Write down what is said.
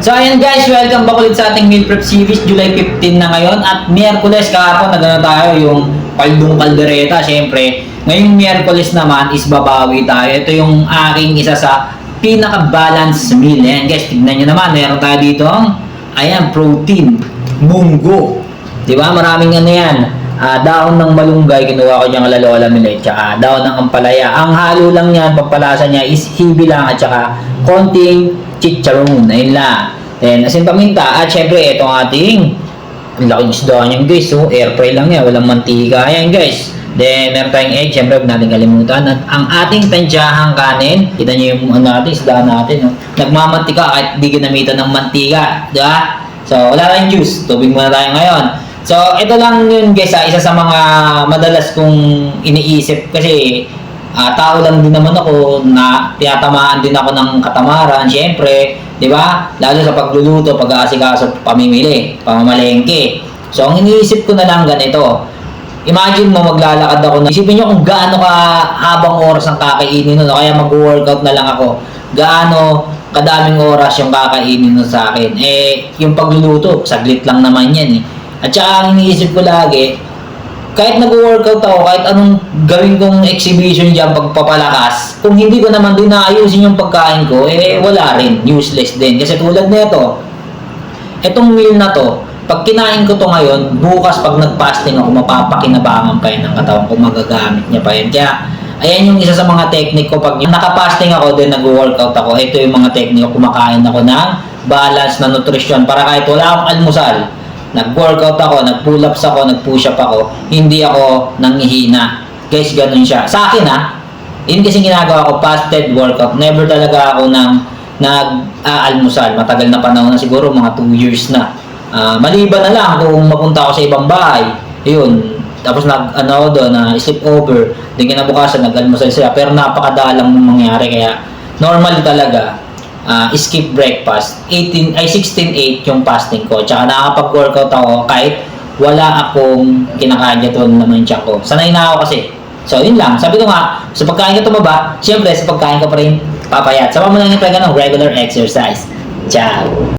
So ayan guys, welcome back ulit sa ating meal prep series. July 15 na ngayon at Miyerkules kahapon nagano tayo yung paldong kaldereta. Syempre, ngayong Miyerkules naman is babawi tayo. Ito yung aking isa sa pinaka-balanced meal. Ayan guys, tignan nyo naman. Meron tayo dito ayan, protein, munggo. Diba? Maraming ano yan. Daon ng malunggay, kinuha ko niyang lalola millet, tsaka daon ng ampalaya. Ang halo lang yan, pagpalasa niya is hibi lang at tsaka konting chicharon. Ayun lang. Then, asin paminta. At syempre, ito ang ating ang laking isda niyan guys. So, air fry lang yan. Walang mantika. Ayan guys. Then, meron tayong egg. Syempre, huwag natin kalimutan. At ang ating tansyahang kanin. Kita niyo yung ano natin, isda natin. No? Nagmamantika kahit di ginamitan ng mantika. Diba? So, wala tayong juice. Tubig muna tayo ngayon. So, ito lang yun guys, isa sa mga madalas kong iniisip kasi tao lang din naman ako na tinatamaan din ako ng katamaran, syempre, di ba? Lalo sa pagluluto, pag-aasikaso, pamimili, pamamalengke. So, ang iniisip ko na lang ganito. Imagine mo maglalakad ako, isipin nyo kung gaano ka habang oras ang kakainin nun, kaya mag-workout na lang ako. Gaano kadaming oras yung kakainin nun sa akin. Yung pagluluto, saglit lang naman yan eh. At saka ang iniisip ko lagi, kahit nag-workout ako, kahit anong gawin kong exhibition dyan, pagpapalakas, kung hindi ko naman din naayusin yung pagkain ko, wala rin, useless din. Kasi tulad nito, itong meal na to, pag kinain ko to ngayon, bukas pag nag-fasting ako, mapapakinabangan pa yun ng katawan ko, magagamit niya pa yun. Kaya, ayan yung isa sa mga technique ko. Pag naka-fasting ako, then nag-workout ako, ito yung mga technique ko, kumakain ako ng balance na nutrition para kahit wala akong almusal, nag-workout ako, nag-pull ups ako, nag-push up ako, hindi ako nanghihina. Guys, ganun siya. Sa akin yun kasi ginagawa ko, fasted workout. Never talaga ako nag-almusal. Matagal na panahon na siguro, mga 2 years na. Maliban na lang kung mapunta ako sa ibang bahay. Yun. Tapos ako doon, sleep over. Then kinabukasan, nag-almusal sila. Pero napakadalang nung mangyari. Kaya normal talaga. Skip breakfast. 16-8 yung fasting ko. Tsaka nakakapag-workout ako kahit wala akong kinakain dito naman siya ko. Sanay na ako kasi. So, yun lang. Sabi ko nga, sa pagkain ka tumaba, siyempre, sa pagkain ka pa rin papayat. Sama mo lang yung ng regular exercise. Ciao!